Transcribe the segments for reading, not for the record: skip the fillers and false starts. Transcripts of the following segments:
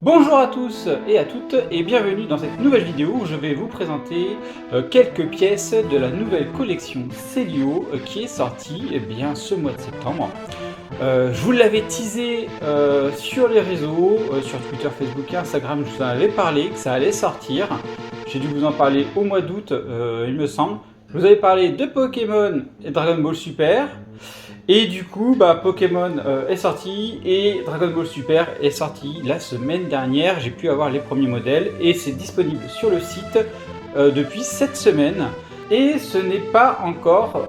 Bonjour à tous et à toutes et bienvenue dans cette nouvelle vidéo où je vais vous présenter quelques pièces de la nouvelle collection Célio qui est sortie ce mois de septembre. Je vous l'avais teasé sur les réseaux, sur Twitter, Facebook et Instagram, je vous en avais parlé que ça allait sortir. J'ai dû vous en parler au mois d'août, il me semble. Je vous avais parlé de Pokémon et Dragon Ball Super. Et du coup, Pokémon est sorti et Dragon Ball Super est sorti la semaine dernière. J'ai pu avoir les premiers modèles et c'est disponible sur le site depuis cette semaine. Et ce n'est pas encore,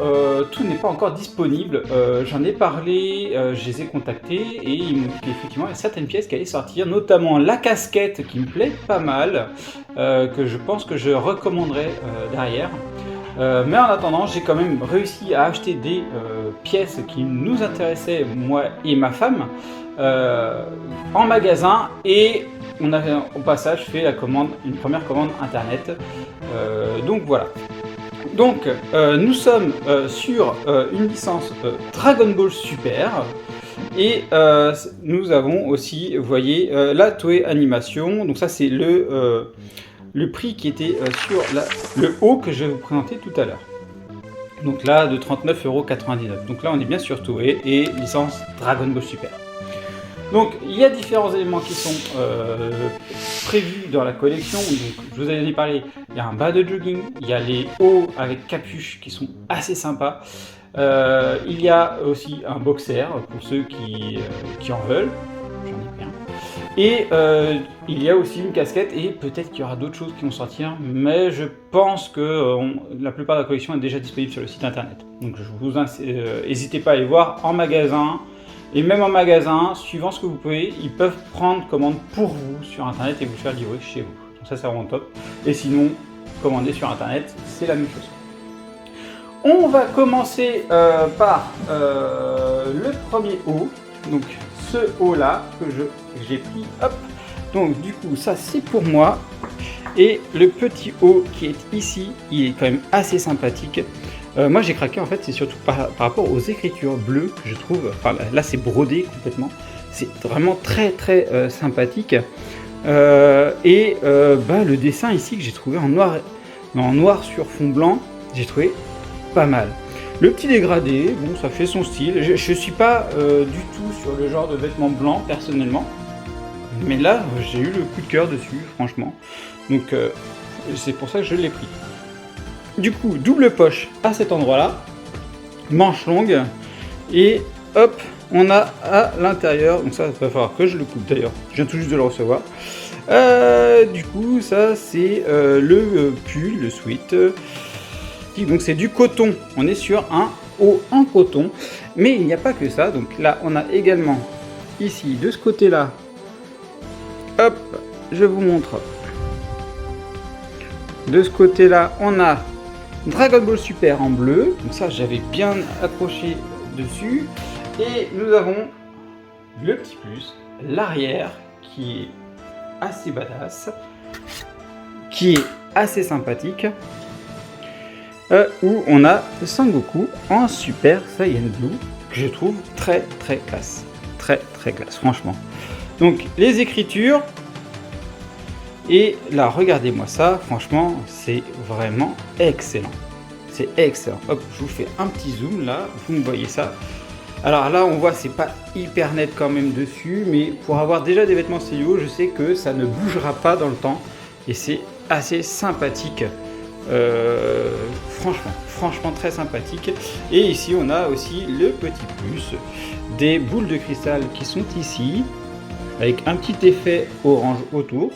tout n'est pas encore disponible. J'en ai parlé, je les ai contactés et ils m'ont dit qu'effectivement il y a certaines pièces qui allaient sortir, notamment la casquette qui me plaît pas mal, que je pense que je recommanderais derrière. Mais en attendant, j'ai quand même réussi à acheter des pièces qui nous intéressaient, moi et ma femme, en magasin, et on a au passage fait la commande, une première commande internet. Donc voilà. Donc nous sommes sur une licence Dragon Ball Super. Et nous avons aussi, vous voyez, la Toei Animation. Donc ça c'est le prix qui était sur le haut que je vais vous présenter tout à l'heure. Donc là, de 39,99 €. Donc là, on est bien sur Toei et licence Dragon Ball Super. Donc il y a différents éléments qui sont prévus dans la collection. Donc, je vous avais parlé, il y a un bas de jogging, il y a les hauts avec capuche qui sont assez sympas. Il y a aussi un boxer pour ceux qui en veulent. J'en ai pris un. Et il y a aussi une casquette et peut-être qu'il y aura d'autres choses qui vont sortir, mais je pense que la plupart de la collection est déjà disponible sur le site internet. Donc je vous n'hésitez pas à aller voir en magasin, et même en magasin, suivant ce que vous pouvez, ils peuvent prendre commande pour vous sur internet et vous faire livrer chez vous. Donc ça c'est vraiment top. Et sinon, commander sur internet, c'est la même chose. On va commencer par le premier haut. Donc ce haut là que j'ai pris, hop. Donc du coup ça c'est pour moi, et le petit haut qui est ici, il est quand même assez sympathique. Moi j'ai craqué en fait, c'est surtout par rapport aux écritures bleues que je trouve, enfin là c'est brodé complètement, c'est vraiment très sympathique. Et le dessin ici que j'ai trouvé en noir sur fond blanc, j'ai trouvé pas mal. Le petit dégradé, bon, ça fait son style. Je suis pas du tout sur le genre de vêtements blancs personnellement, mais là j'ai eu le coup de cœur dessus, franchement. Donc c'est pour ça que je l'ai pris. Du coup, double poche à cet endroit-là, manche longue, et hop, on a à l'intérieur. Donc ça va falloir que je le coupe d'ailleurs. Je viens tout juste de le recevoir. Du coup, ça c'est le pull, le sweat. Donc c'est du coton, on est sur un haut en coton, mais il n'y a pas que ça. Donc là on a également ici de ce côté là, hop, je vous montre, de ce côté là on a Dragon Ball Super en bleu, donc ça j'avais bien accroché dessus, et nous avons le petit plus, l'arrière qui est assez badass, qui est assez sympathique. Où on a Sangoku en Super Saiyan Blue, que je trouve très classe. Très classe, franchement. Donc les écritures, et là regardez-moi ça, franchement c'est vraiment excellent. C'est excellent. Hop, je vous fais un petit zoom là, vous me voyez ça. Alors là on voit c'est pas hyper net quand même dessus, mais pour avoir déjà des vêtements Célio, je sais que ça ne bougera pas dans le temps, et c'est assez sympathique. Franchement très sympathique. Et ici on a aussi le petit plus des boules de cristal qui sont ici avec un petit effet orange autour.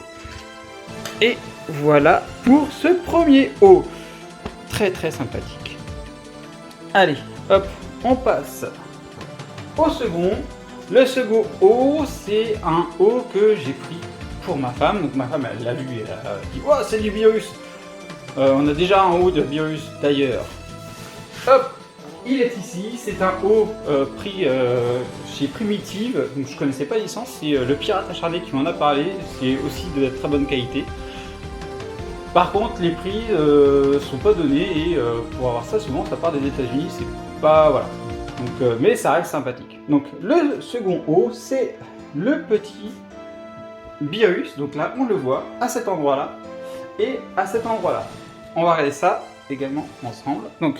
Et voilà pour ce premier haut, très sympathique. Allez hop, on passe au second. Le second haut, c'est un haut que j'ai pris pour ma femme. Donc ma femme elle l'a vu et elle a dit oh c'est du virus. On a déjà un haut de virus d'ailleurs. Hop, il est ici. C'est un haut pris chez Primitive. Donc je connaissais pas la licence. C'est le Pirate Acharné qui m'en a parlé. C'est aussi de très bonne qualité. Par contre, les prix sont pas donnés et pour avoir ça, souvent ça part des États-Unis. C'est pas voilà. Donc, mais ça reste sympathique. Donc le second haut, c'est le petit Beerus, donc là on le voit à cet endroit là et à cet endroit là. On va regarder ça également ensemble. Donc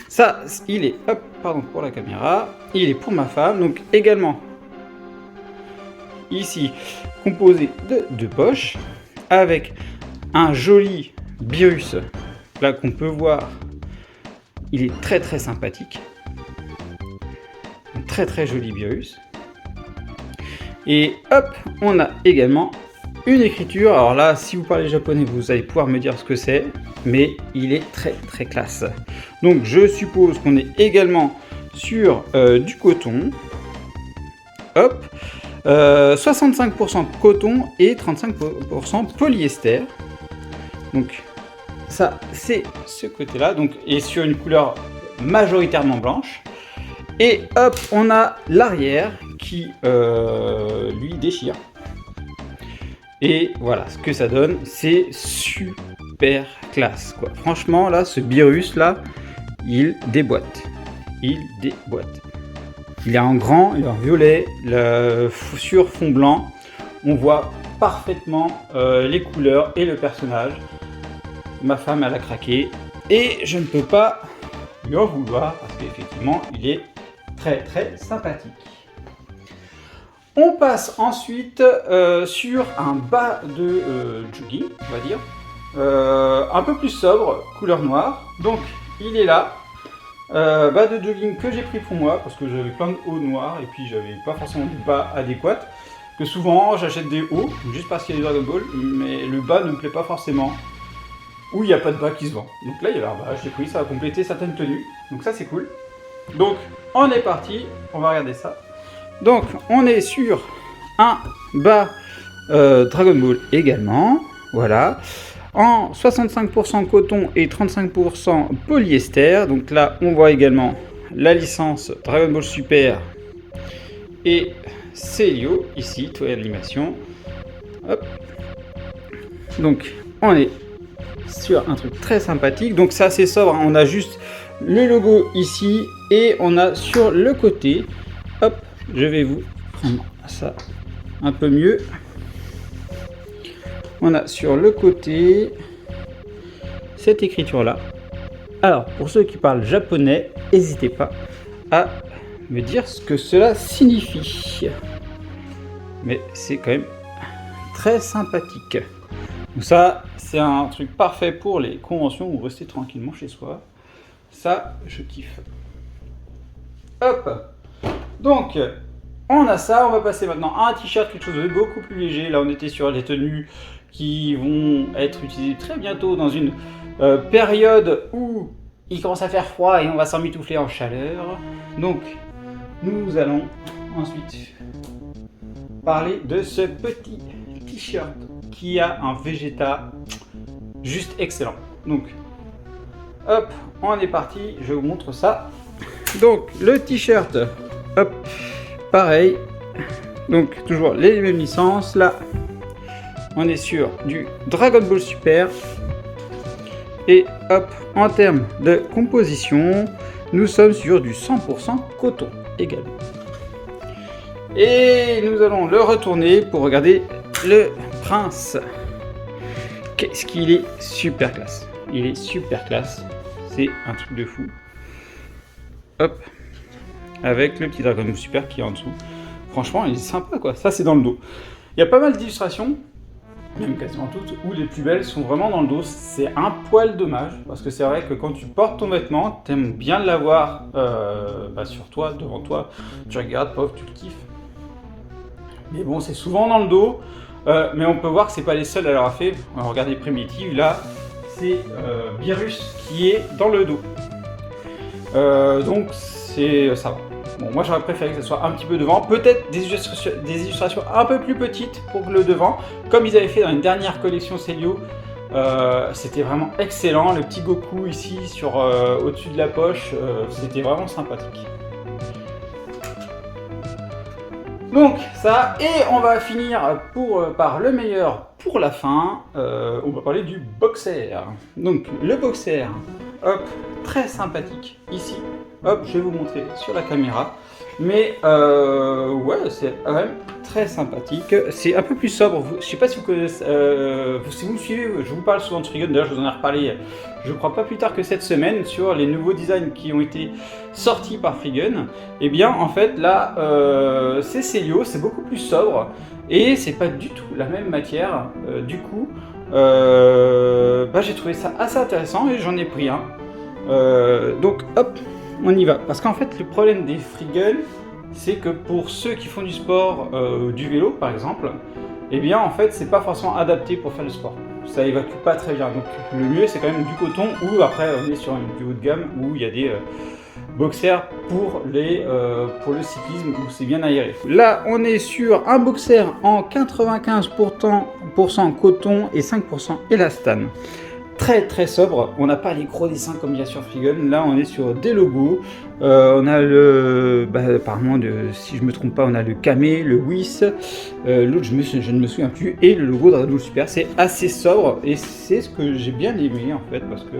ça il est, hop, pardon pour la caméra, il est pour ma femme, donc également ici composé de deux poches avec un joli Beerus là qu'on peut voir, il est très très sympathique, un très très joli Beerus. Et hop, on a également une écriture. Alors là, si vous parlez japonais, vous allez pouvoir me dire ce que c'est, mais il est très très classe. Donc je suppose qu'on est également sur du coton. Hop, 65% coton et 35% polyester. Donc ça, c'est ce côté-là. Donc et sur une couleur majoritairement blanche. Et hop, on a l'arrière qui lui déchire. Et voilà, ce que ça donne, c'est super classe, quoi. Franchement, là, ce Beerus, là, il déboîte. Il déboîte. Il est en grand, il est en violet, sur fond blanc. On voit parfaitement les couleurs et le personnage. Ma femme, elle a craqué. Et je ne peux pas lui en vouloir, parce qu'effectivement, il est très très sympathique. On passe ensuite sur un bas de jogging, on va dire, un peu plus sobre, couleur noire. Donc il est là, bas de jogging que j'ai pris pour moi parce que j'avais plein de hauts noirs et puis j'avais pas forcément du bas adéquat. Que souvent j'achète des hauts juste parce qu'il y a du Dragon Ball, mais le bas ne me plaît pas forcément. Ou il n'y a pas de bas qui se vend. Donc là il y avait un bas, j'ai pris, ça va compléter certaines tenues. Donc ça c'est cool. Donc on est parti, on va regarder ça. Donc on est sur un bas Dragon Ball également, voilà, en 65% coton et 35% polyester. Donc là on voit également la licence Dragon Ball Super et Célio, ici, Toei Animation. Hop. Donc on est sur un truc très sympathique, donc ça c'est sobre, on a juste le logo ici et on a sur le côté, hop, je vais vous prendre ça un peu mieux. On a sur le côté cette écriture là. Alors pour ceux qui parlent japonais, n'hésitez pas à me dire ce que cela signifie. Mais c'est quand même très sympathique. Donc ça, c'est un truc parfait pour les conventions ou rester tranquillement chez soi. Ça, je kiffe. Hop. Donc, on a ça. On va passer maintenant à un t-shirt, quelque chose de beaucoup plus léger. Là, on était sur les tenues qui vont être utilisées très bientôt dans une période où il commence à faire froid et on va s'emmitoufler en chaleur. Donc, nous allons ensuite parler de ce petit t-shirt qui a un Vegeta juste excellent. Donc, hop, on est parti, je vous montre ça. Donc, le t-shirt, hop, pareil. Donc, toujours les mêmes licences. Là, on est sur du Dragon Ball Super. Et hop, en termes de composition, nous sommes sur du 100% coton également. Et nous allons le retourner pour regarder le prince. Qu'est-ce qu'il est super classe. Il est super classe. C'est un truc de fou. Hop. Avec le petit Dragon Ball Super qui est en dessous. Franchement, il est sympa quoi. Ça, c'est dans le dos. Il y a pas mal d'illustrations, même quasiment toutes, où les plus belles sont vraiment dans le dos. C'est un poil dommage, parce que c'est vrai que quand tu portes ton vêtement, t'aimes bien l'avoir sur toi, devant toi. Tu regardes, pof, tu le kiffes. Mais bon, c'est souvent dans le dos. Mais on peut voir que c'est pas les seuls à l'avoir fait. Regardez Primitive, là, c'est Beerus qui est dans le dos. Donc ça va. Bon, moi j'aurais préféré que ça soit un petit peu devant, peut-être des illustrations un peu plus petites pour le devant, comme ils avaient fait dans une dernière collection Célio. C'était vraiment excellent, le petit Goku ici sur au-dessus de la poche, c'était vraiment sympathique. Donc ça, et on va finir par le meilleur pour la fin, on va parler du boxer. Donc le boxer, hop, très sympathique ici, hop, je vais vous montrer sur la caméra. Mais ouais, c'est quand même très sympathique. C'est un peu plus sobre. Je sais pas si vous connaissez, si vous me suivez, je vous parle souvent de Freegun. D'ailleurs, je vous en ai reparlé, je crois pas plus tard que cette semaine, sur les nouveaux designs qui ont été sortis par Freegun. Et bien, en fait, là, c'est Celio, c'est beaucoup plus sobre et c'est pas du tout la même matière. Du coup, j'ai trouvé ça assez intéressant et j'en ai pris un. Donc, hop, on y va. Parce qu'en fait, le problème des Freegun, c'est que pour ceux qui font du sport, du vélo par exemple, eh bien en fait c'est pas forcément adapté pour faire le sport. Ça évacue pas très bien. Donc le mieux c'est quand même du coton, ou après on est sur du haut de gamme où il y a des boxers pour le cyclisme où c'est bien aéré. Là on est sur un boxer en 95% coton et 5% élastane. Très très sobre, on n'a pas les gros dessins comme il y a sur Freegun, là on est sur des logos, on a le, apparemment, si je me trompe pas, on a le Kamé, le WIS, l'autre je ne me souviens plus, et le logo de Red Bull Super. C'est assez sobre et c'est ce que j'ai bien aimé en fait, parce que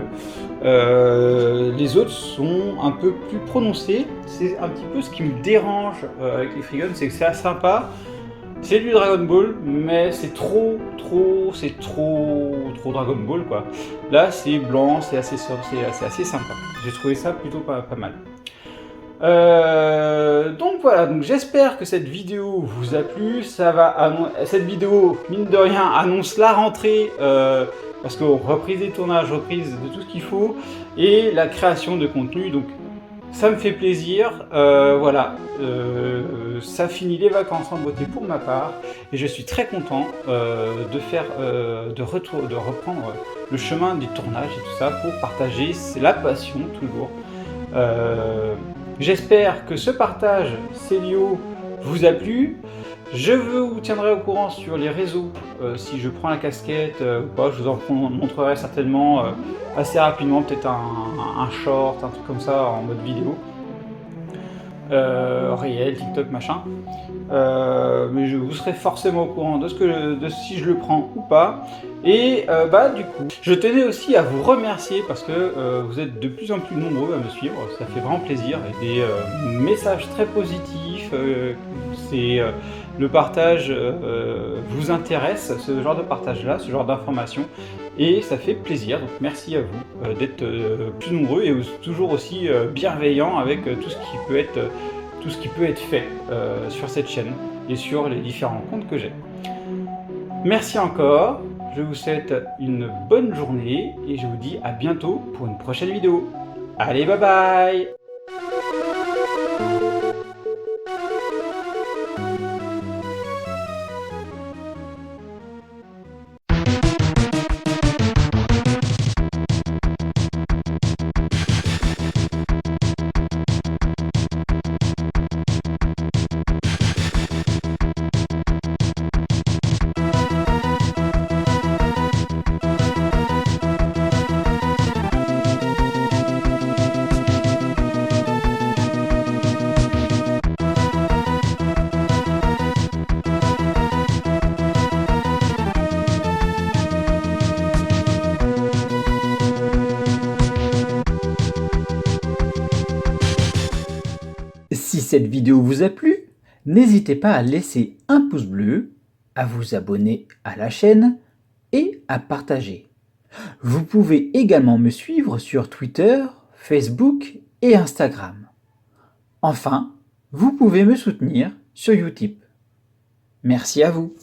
les autres sont un peu plus prononcés. C'est un petit peu ce qui me dérange avec les Freegun, c'est que c'est assez sympa. C'est du Dragon Ball, mais c'est trop Dragon Ball quoi. Là c'est blanc, c'est assez sobre, c'est assez sympa. J'ai trouvé ça plutôt pas mal. Donc voilà, donc j'espère que cette vidéo vous a plu. Cette vidéo, mine de rien, annonce la rentrée, parce qu'on reprise des tournages, reprise de tout ce qu'il faut, et la création de contenu. Donc ça me fait plaisir, voilà, ça finit les vacances en beauté pour ma part, et je suis très content de reprendre le chemin du tournage et tout ça pour partager, c'est la passion toujours. J'espère que ce partage Celio vous a plu. Je vous tiendrai au courant sur les réseaux si je prends la casquette ou pas. Je vous en montrerai certainement assez rapidement, peut-être un short, un truc comme ça en mode vidéo. Réel, TikTok, machin. Mais je vous serai forcément au courant de si je le prends ou pas. Et du coup, je tenais aussi à vous remercier parce que vous êtes de plus en plus nombreux à me suivre. Ça fait vraiment plaisir. Et des messages très positifs. Le partage vous intéresse, ce genre de partage-là, ce genre d'informations. Et ça fait plaisir. Donc merci à vous d'être plus nombreux et toujours aussi bienveillants avec tout ce qui peut être fait sur cette chaîne et sur les différents comptes que j'ai. Merci encore, je vous souhaite une bonne journée et je vous dis à bientôt pour une prochaine vidéo. Allez, bye bye! Si cette vidéo vous a plu, n'hésitez pas à laisser un pouce bleu, à vous abonner à la chaîne et à partager. Vous pouvez également me suivre sur Twitter, Facebook et Instagram. Enfin, vous pouvez me soutenir sur Utip. Merci à vous.